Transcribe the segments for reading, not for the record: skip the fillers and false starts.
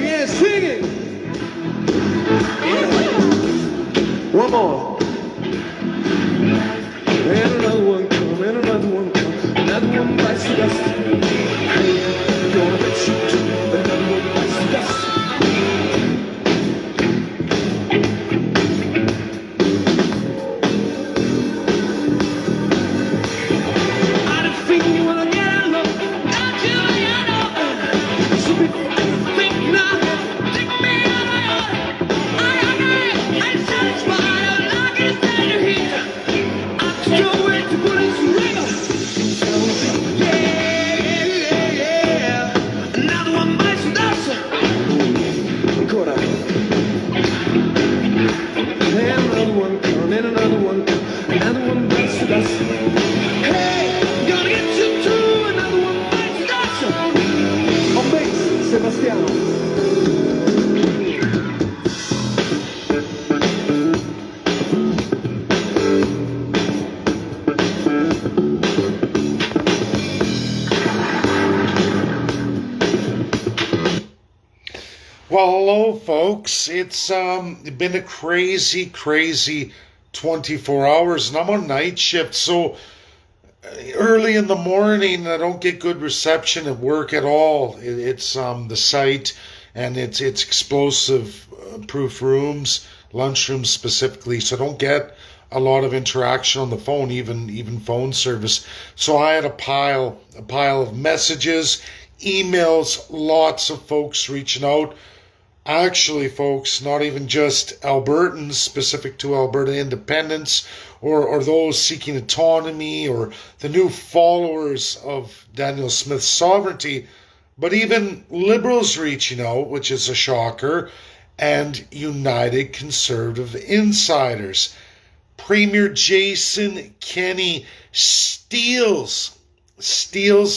Yeah, sing it. One more. And another one come, and another one come, another one bites the dust. Hey, gonna bet you too, another one bites the dust. I didn't think you wanna get along, not you, I know. So before you think now, take me on my own. I'm satisfied, I'm like it's under here. I'm still waiting to put it to ring. Yeah. Another one bites the dust. Ancora. And another one come, and another one come, another one bites the dust. Hey, gonna get you too, another one bites the dust. On bass, Sebastiano. Well, hello, folks. It's been a crazy 24 hours, and I'm on night shift, so early in the morning I don't get good reception at work at all. It's the site, and it's explosive proof rooms, lunchrooms specifically, so I don't get a lot of interaction on the phone, even phone service. So I had a pile of messages, emails, lots of folks reaching out. Actually, folks, not even just Albertans specific to Alberta independence or those seeking autonomy or the new followers of Daniel Smith's sovereignty, but even Liberals reaching out, which is a shocker, and United Conservative insiders. Premier Jason Kenney steals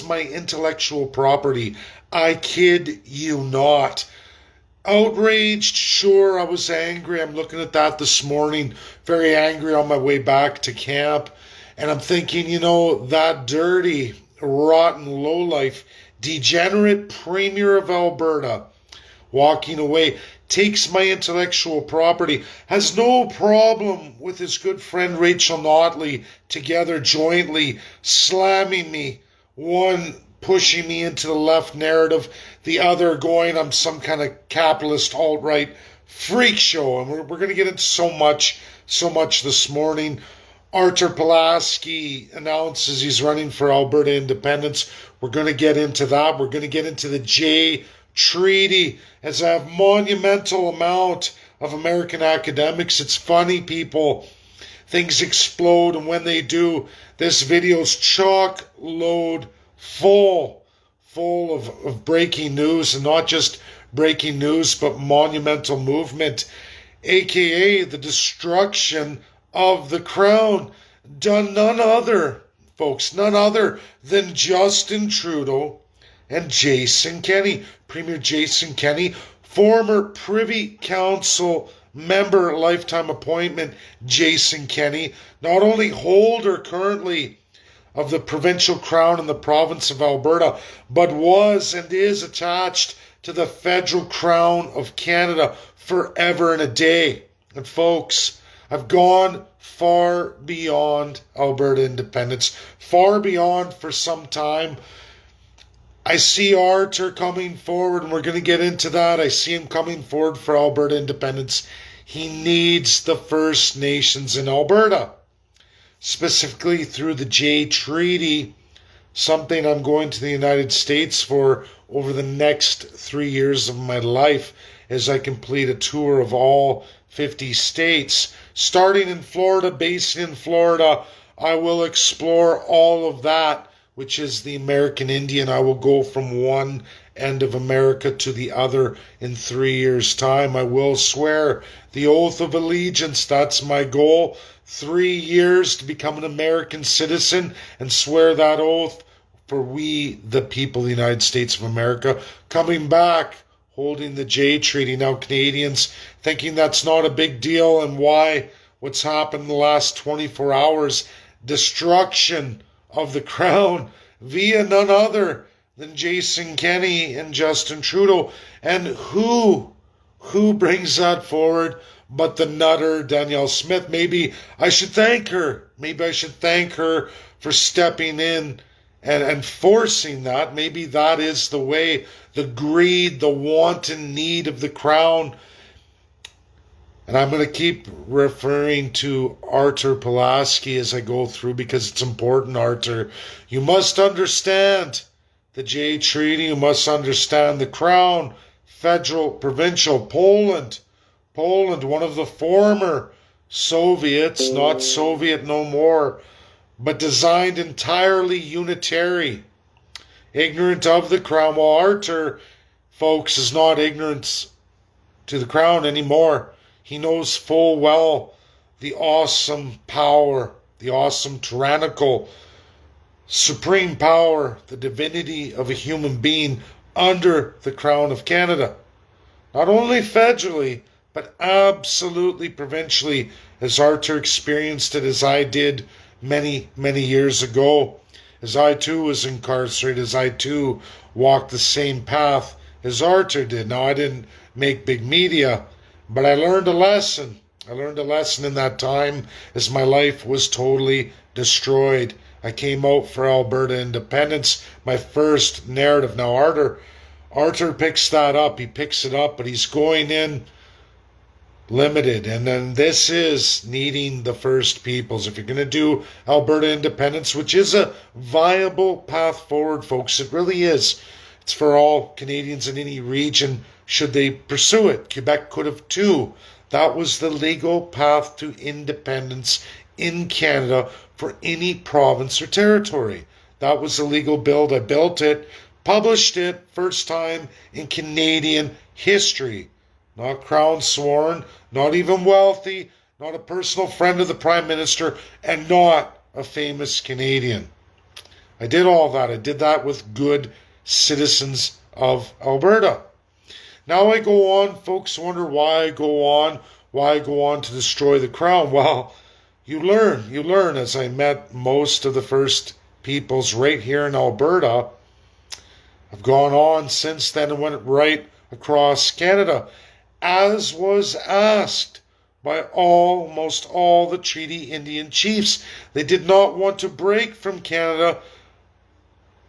my intellectual property. I kid you not. Outraged, sure, I was angry. I'm looking at that this morning, very angry on my way back to camp. And I'm thinking, that dirty, rotten, lowlife, degenerate Premier of Alberta walking away, takes my intellectual property, has no problem with his good friend Rachel Notley together jointly slamming me, one pushing me into the left narrative, the other going I'm some kind of capitalist alt-right freak show. And we're going to get into so much this morning. Artur Pulaski announces he's running for Alberta independence. We're going to get into that. We're going to get into the Jay Treaty, as I have monumental amount of American academics. It's funny, people. Things explode, and when they do, this video's chock load full of breaking news, and not just breaking news, but monumental movement, aka the destruction of the crown, done none other than Justin Trudeau and Jason Kenney. Premier Jason Kenney, former Privy Council member, lifetime appointment Jason Kenney, not only holder currently of the provincial crown in the province of Alberta, but was and is attached to the federal crown of Canada forever and a day. And folks, I've gone far beyond Alberta independence, far beyond for some time. I see Artur coming forward, and we're going to get into that. I see him coming forward for Alberta independence. He needs the First Nations in Alberta, specifically through the Jay Treaty, something I'm going to the United States for over the next 3 years of my life as I complete a tour of all 50 states. Starting in Florida, based in Florida, I will explore all of that, which is the American Indian. I will go from one end of America to the other in 3 years' time. I will swear the oath of allegiance. That's my goal. 3 years to become an American citizen and swear that oath for we, the people of the United States of America. Coming back, holding the Jay Treaty. Now, Canadians thinking that's not a big deal, and why? What's happened in the last 24 hours? Destruction of the crown via none other than Jason Kenney and Justin Trudeau. And who brings that forward but the nutter Danielle Smith? Maybe I should thank her. Maybe I should thank her for stepping in and forcing that. Maybe that is the way, the greed, the wanton need of the crown. And I'm going to keep referring to Arthur Pulaski as I go through because it's important, Arthur. You must understand the Jay Treaty. You must understand the crown, federal, provincial, Poland, one of the former Soviets, not Soviet no more, but designed entirely unitary, ignorant of the crown. Well, Arthur, folks, is not ignorant to the crown anymore. He knows full well the awesome power, the awesome tyrannical, supreme power, the divinity of a human being under the crown of Canada. Not only federally, but absolutely provincially, as Arthur experienced it, as I did many, many years ago, as I too was incarcerated, as I too walked the same path as Arthur did. Now, I didn't make big media, but I learned a lesson. I learned a lesson in that time as my life was totally destroyed. I came out for Alberta independence, my first narrative. Now, Arthur picks that up. He picks it up, but he's going in limited. And then this is needing the First Peoples. If you're going to do Alberta independence, which is a viable path forward, folks, it really is. It's for all Canadians in any region should they pursue it. Quebec could have too. That was the legal path to independence in Canada for any province or territory. That was the legal bill. I built it, published it, first time in Canadian history. Not crown sworn, not even wealthy, not a personal friend of the Prime Minister, and not a famous Canadian. I did all that. I did that with good citizens of Alberta. Now I go on, folks wonder why I go on to destroy the crown. Well, you learn as I met most of the First Peoples right here in Alberta. I've gone on since then and went right across Canada, as was asked by almost all the Treaty Indian chiefs. They did not want to break from Canada,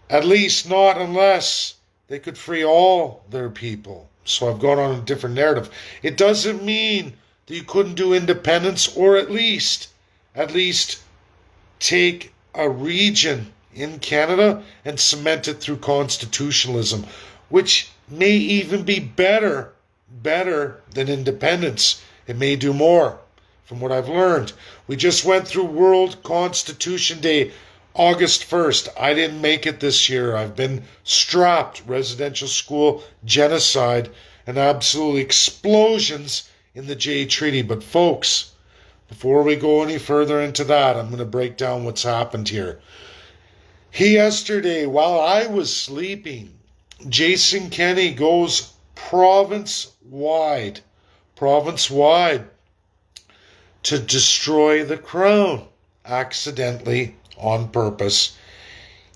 at least not unless they could free all their people. So I've gone on a different narrative. It doesn't mean that you couldn't do independence, or at least take a region in Canada and cement it through constitutionalism, which may even be better than independence. It may do more, from what I've learned. We just went through World Constitution Day, August 1st. I didn't make it this year. I've been strapped. Residential school, genocide, and absolute explosions in the Jay Treaty. But folks, before we go any further into that, I'm going to break down what's happened here. Yesterday, while I was sleeping, Jason Kenney goes province-wide to destroy the crown, accidentally, on purpose.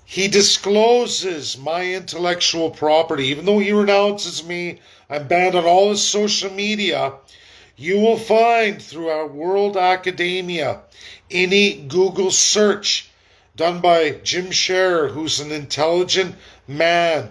He discloses my intellectual property. Even though he renounces me, I'm banned on all his social media. You will find through our world academia, any Google search done by Jim Scherer, who's an intelligent man,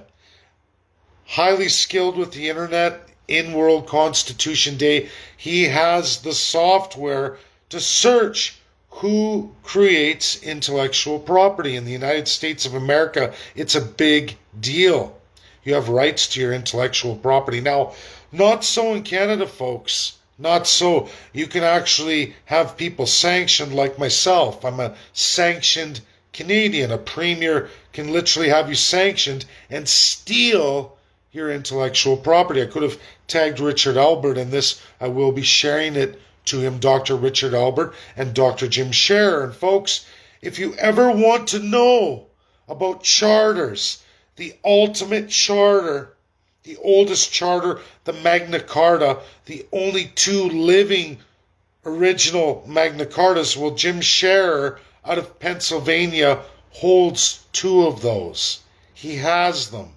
highly skilled with the internet, in World Constitution Day. He has the software to search who creates intellectual property in the United States of America. It's a big deal. You have rights to your intellectual property. Now, not so in Canada, folks. Not so. You can actually have people sanctioned like myself. I'm a sanctioned Canadian. A premier can literally have you sanctioned and steal your intellectual property. I could have tagged Richard Albert in this. I will be sharing it to him, Dr. Richard Albert and Dr. Jim Scherer. And folks, if you ever want to know about charters, the ultimate charter, the oldest charter, the Magna Carta, the only two living original Magna Cartas, well, Jim Scherer out of Pennsylvania holds 2 of those. He has them.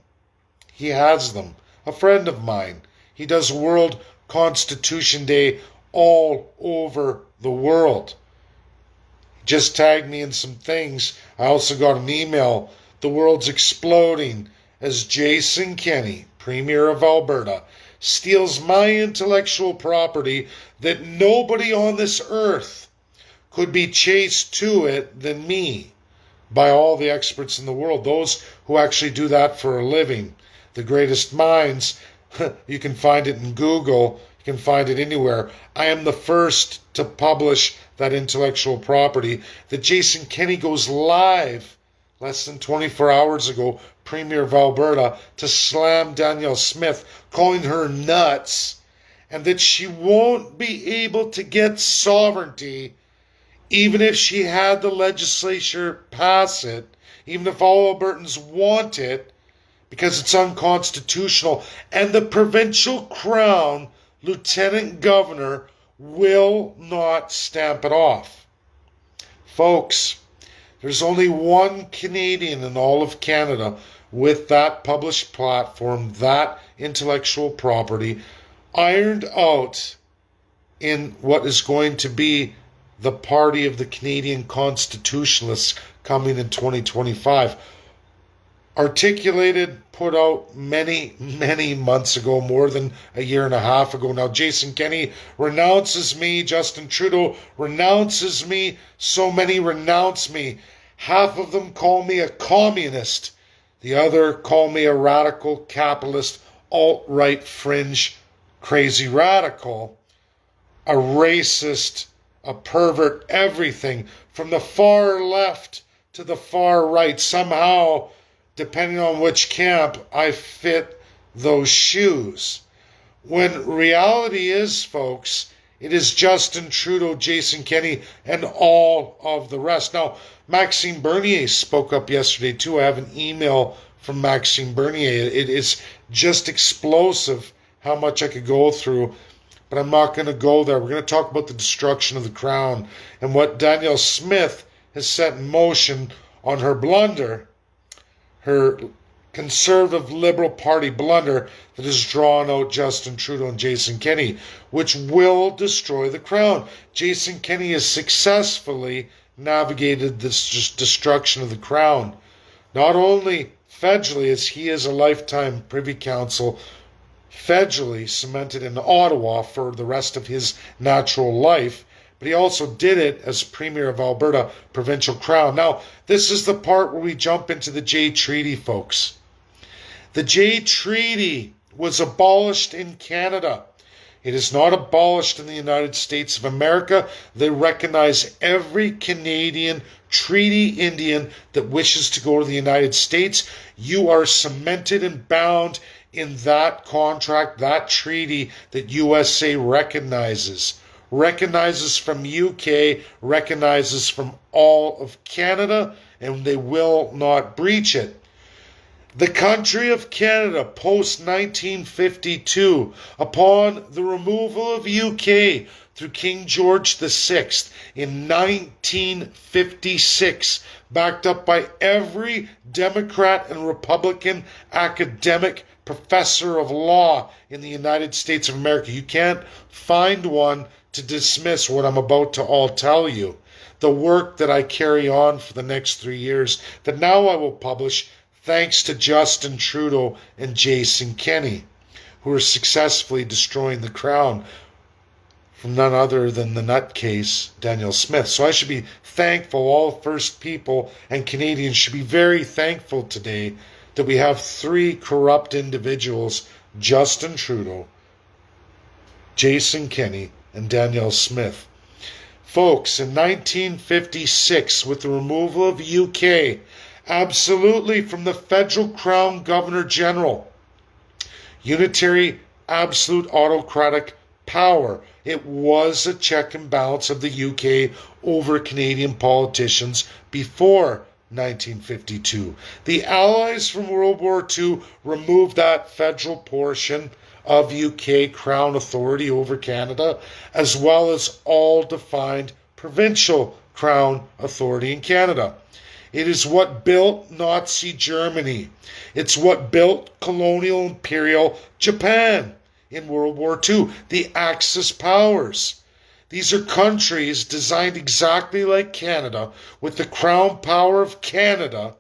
He has them. A friend of mine. He does World Constitution Day all over the world. Just tagged me in some things. I also got an email. The world's exploding as Jason Kenney, Premier of Alberta, steals my intellectual property that nobody on this earth could be chased to it than me by all the experts in the world, those who actually do that for a living. The greatest minds, you can find it in Google, you can find it anywhere. I am the first to publish that intellectual property. That Jason Kenney goes live less than 24 hours ago, Premier of Alberta, to slam Danielle Smith, calling her nuts, and that she won't be able to get sovereignty even if she had the legislature pass it, even if all Albertans want it, because it's unconstitutional, and the provincial crown lieutenant governor will not stamp it off. Folks, there's only one Canadian in all of Canada with that published platform, that intellectual property, ironed out in what is going to be the party of the Canadian Constitutionalists coming in 2025. Articulated, put out many, many months ago, more than a year and a half ago. Now, Jason Kenney renounces me. Justin Trudeau renounces me. So many renounce me. Half of them call me a communist. The other call me a radical, capitalist, alt-right, fringe, crazy radical, a racist, a pervert, everything from the far left to the far right. Somehow, depending on which camp, I fit those shoes. When reality is, folks, it is Justin Trudeau, Jason Kenney, and all of the rest. Now, Maxime Bernier spoke up yesterday too. I have an email from Maxime Bernier. It is just explosive how much I could go through, but I'm not going to go there. We're going to talk about the destruction of the crown and what Danielle Smith has set in motion on her blunder, her Conservative Liberal Party blunder that has drawn out Justin Trudeau and Jason Kenney, which will destroy the crown. Jason Kenney has successfully navigated this destruction of the crown, not only federally, as he is a lifetime Privy Council, federally cemented in Ottawa for the rest of his natural life, but he also did it as Premier of Alberta, provincial crown. Now, this is the part where we jump into the Jay Treaty, folks. The Jay Treaty was abolished in Canada. It is not abolished in the United States of America. They recognize every Canadian treaty Indian that wishes to go to the United States. You are cemented and bound in that contract, that treaty that USA recognizes. Recognizes from UK, recognizes from all of Canada, and they will not breach it. The country of Canada, post-1952, upon the removal of UK through King George VI in 1956, backed up by every Democrat and Republican academic professor of law in the United States of America. You can't find one to dismiss what I'm about to all tell you. The work that I carry on for the next 3 years, that now I will publish thanks to Justin Trudeau and Jason Kenney, who are successfully destroying the crown from none other than the nutcase Danielle Smith. So I should be thankful. All First People and Canadians should be very thankful today that we have 3 corrupt individuals, Justin Trudeau, Jason Kenney, and Danielle Smith. Folks, in 1956, with the removal of UK, absolutely from the federal crown governor general, unitary, absolute autocratic power. It was a check and balance of the UK over Canadian politicians before 1952. The Allies from World War II removed that federal portion of UK crown authority over Canada, as well as all defined provincial crown authority in Canada. It is what built Nazi Germany. It's what built colonial imperial Japan in World War II, the Axis powers. These are countries designed exactly like Canada, with the crown power of Canada,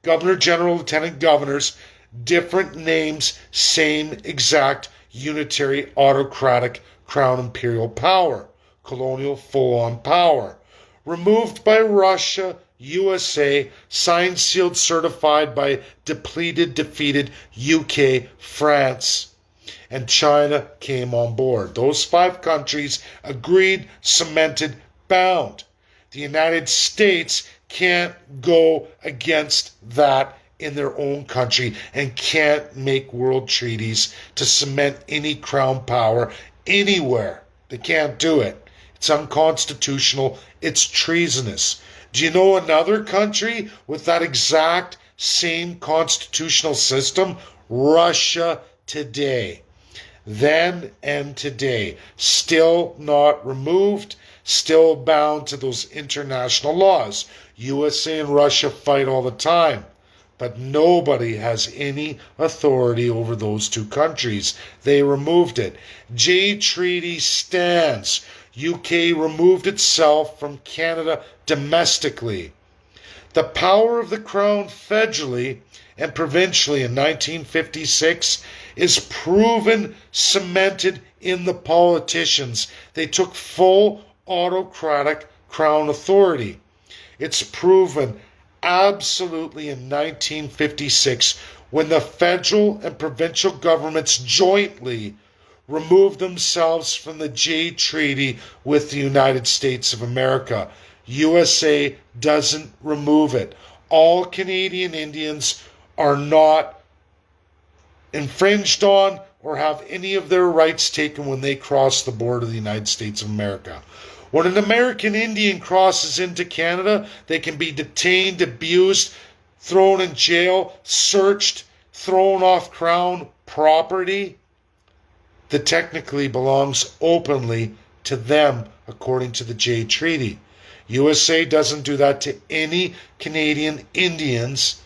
governor, general, lieutenant governors, different names, same exact unitary autocratic crown imperial power, colonial full-on power. Removed by Russia, USA, signed, sealed, certified by depleted, defeated UK, France. And China came on board. Those 5 countries agreed, cemented, bound. The United States can't go against that in their own country and can't make world treaties to cement any crown power anywhere. They can't do it. It's unconstitutional. It's treasonous. Do you know another country with that exact same constitutional system? Russia today. Then and today. Still not removed, still bound to those international laws. USA and Russia fight all the time, but nobody has any authority over those 2 countries. They removed it. J Treaty stands. UK removed itself from Canada domestically. The power of the Crown federally and provincially in 1956 is proven cemented in the politicians. They took full autocratic Crown authority. It's proven absolutely in 1956 when the federal and provincial governments jointly removed themselves from the J Treaty with the United States of America. USA doesn't remove it. All Canadian Indians are not infringed on or have any of their rights taken when they cross the border of the United States of America. When an American Indian crosses into Canada, they can be detained, abused, thrown in jail, searched, thrown off Crown property that technically belongs openly to them according to the J Treaty. USA doesn't do that to any Canadian Indians,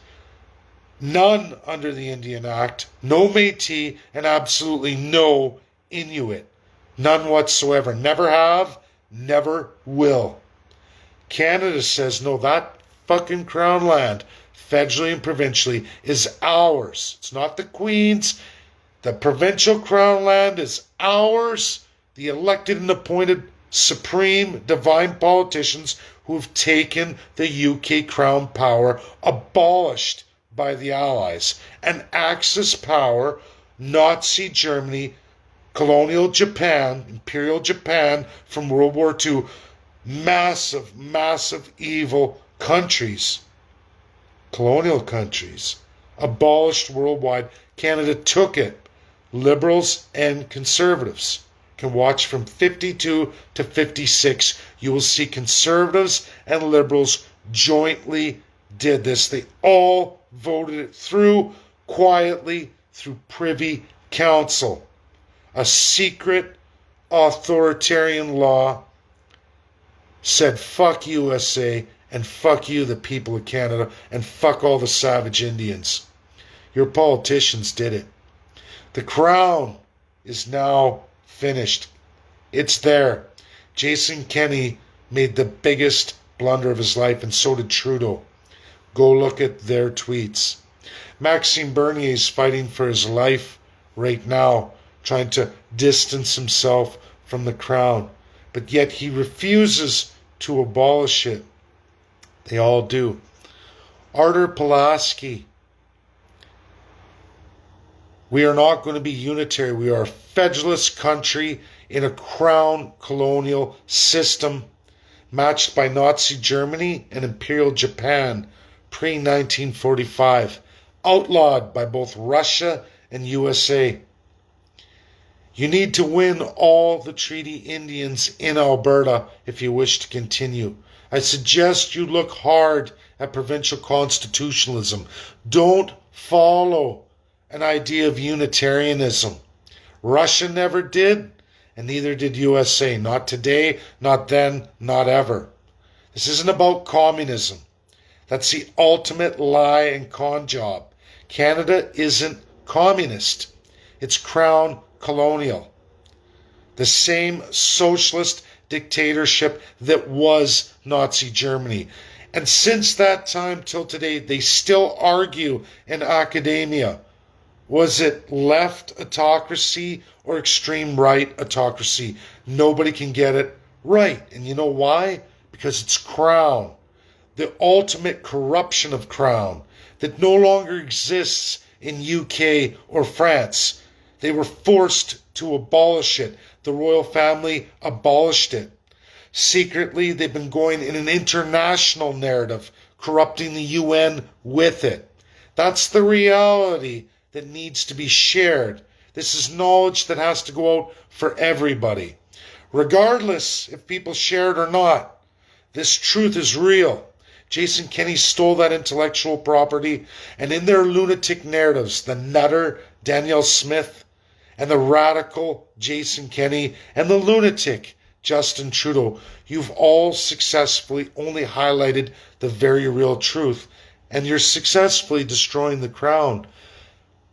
none under the Indian Act, no Métis, and absolutely no Inuit. None whatsoever. Never have, never will. Canada says, no, that fucking Crown land, federally and provincially, is ours. It's not the Queen's. The provincial Crown land is ours. The elected and appointed supreme divine politicians who've taken the UK Crown power, abolished by the Allies, and Axis power, Nazi Germany, colonial Japan, imperial Japan from World War II, massive, massive evil countries, colonial countries, abolished worldwide. Canada took it. Liberals and conservatives can watch from 52 to 56. You will see conservatives and liberals jointly did this. They all voted it through quietly through Privy Council. A secret authoritarian law said fuck USA and fuck you, the people of Canada, and fuck all the savage Indians. Your politicians did it. The Crown is now finished. It's there. Jason Kenney made the biggest blunder of his life, and so did Trudeau. Go look at their tweets. Maxime Bernier is fighting for his life right now, trying to distance himself from the Crown, but yet he refuses to abolish it. They all do. Artur Pulaski. We are not going to be unitary. We are a federalist country in a crown colonial system matched by Nazi Germany and Imperial Japan pre-1945, outlawed by both Russia and USA. You need to win all the Treaty Indians in Alberta if you wish to continue. I suggest you look hard at provincial constitutionalism. Don't follow an idea of Unitarianism. Russia never did, and neither did USA. Not today, not then, not ever. This isn't about communism. That's the ultimate lie and con job. Canada isn't communist. It's crown colonial. The same socialist dictatorship that was Nazi Germany. And since that time till today, they still argue in academia. Was it left autocracy or extreme right autocracy? Nobody can get it right. And you know why? Because it's crown. The ultimate corruption of crown that no longer exists in UK or France. They were forced to abolish it. The royal family abolished it. Secretly, they've been going in an international narrative, corrupting the UN with it. That's the reality that needs to be shared. This is knowledge that has to go out for everybody. Regardless if people share it or not, this truth is real. Jason Kenney stole that intellectual property, and in their lunatic narratives, the nutter Danielle Smith, and the radical Jason Kenney, and the lunatic Justin Trudeau, you've all successfully only highlighted the very real truth, and you're successfully destroying the crown.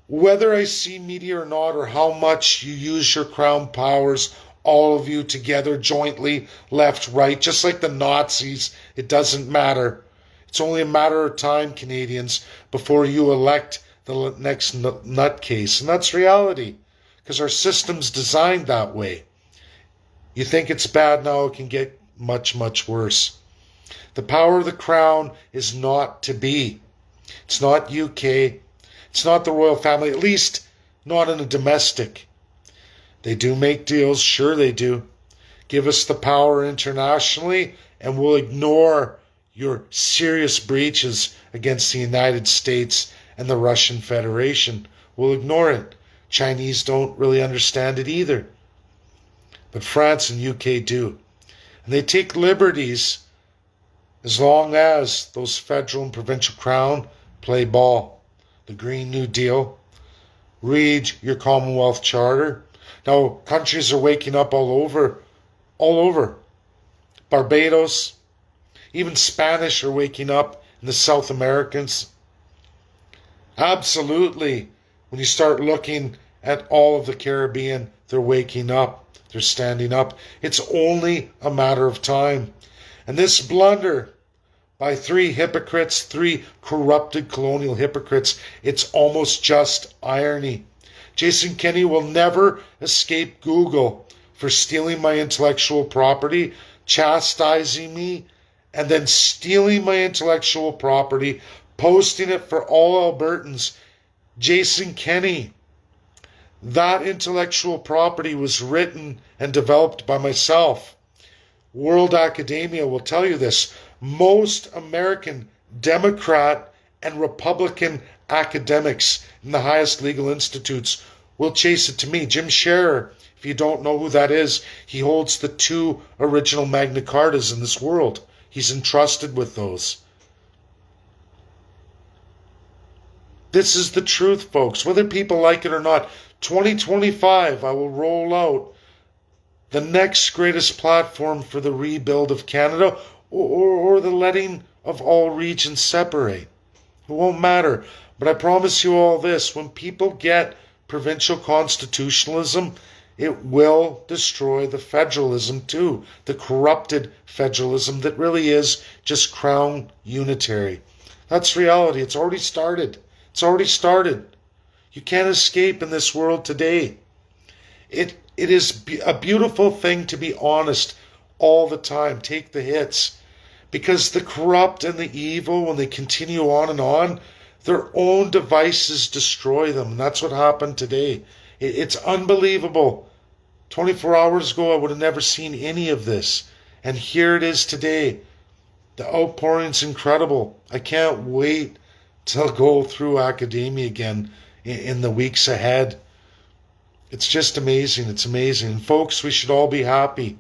Whether I see media or not, or how much you use your crown powers, all of you together, jointly, left, right, just like the Nazis, it doesn't matter. It's only a matter of time, Canadians, before you elect the next nutcase. And that's reality, because our system's designed that way. You think it's bad now, it can get much, much worse. The power of the crown is not to be. It's not UK. It's not the royal family, at least not in a domestic. They do make deals, sure they do. Give us the power internationally, and we'll ignore your serious breaches against the United States and the Russian Federation. We'll ignore it. Chinese don't really understand it either. But France and UK do. And they take liberties as long as those federal and provincial crown play ball. The Green New Deal. Read your Commonwealth Charter. Now, countries are waking up all over. Barbados, even Spanish are waking up, and the South Americans. Absolutely. When you start looking at all of the Caribbean, they're waking up. They're standing up. It's only a matter of time. And this blunder by three hypocrites, three corrupted colonial hypocrites, it's almost just irony. Jason Kenney will never escape Google for stealing my intellectual property, chastising me, and then stealing my intellectual property, posting it for all Albertans. Jason Kenney, that intellectual property was written and developed by myself. World Academia will tell you this. Most American Democrat and Republican academics in the highest legal institutes will chase it to me. Jim Scherer, if you don't know who that is, he holds the two original Magna Cartas in this world. He's entrusted with those. This is the truth, folks. Whether people like it or not, 2025, I will roll out the next greatest platform for the rebuild of Canada, or the letting of all regions separate. It won't matter. But I promise you all this, when people get provincial constitutionalism, it will destroy the federalism too, the corrupted federalism that really is just crown unitary. That's reality. It's already started. It's already started. You can't escape in this world today. It is a beautiful thing to be honest all the time. Take the hits. Because the corrupt and the evil, when they continue on, their own devices destroy them. And that's what happened today. It's unbelievable. 24 hours ago, I would have never seen any of this. And here it is today. The outpouring's incredible. I can't wait to go through academia again in the weeks ahead. It's just amazing. It's amazing. And folks, we should all be happy.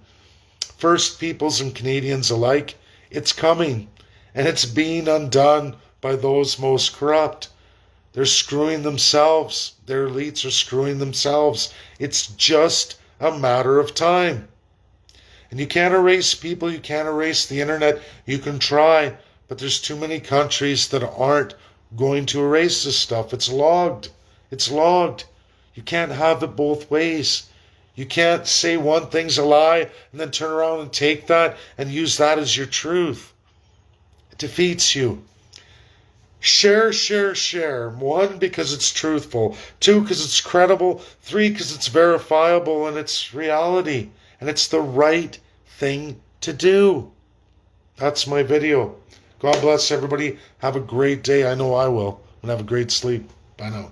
First Peoples and Canadians alike, it's coming. And it's being undone by those most corrupt. They're screwing themselves. Their elites are screwing themselves. It's just a matter of time. And you can't erase people. You can't erase the internet. You can try, But there's too many countries that aren't going to erase this stuff. It's logged. It's logged. You can't have it both ways. You can't say one thing's a lie and then turn around and take that and use that as your truth. It defeats you. Share, share, share. 1, because it's truthful. 2, because it's credible. 3, because it's verifiable and it's reality. And it's the right thing to do. That's my video. God bless everybody. Have a great day. I know I will. And have a great sleep. Bye now.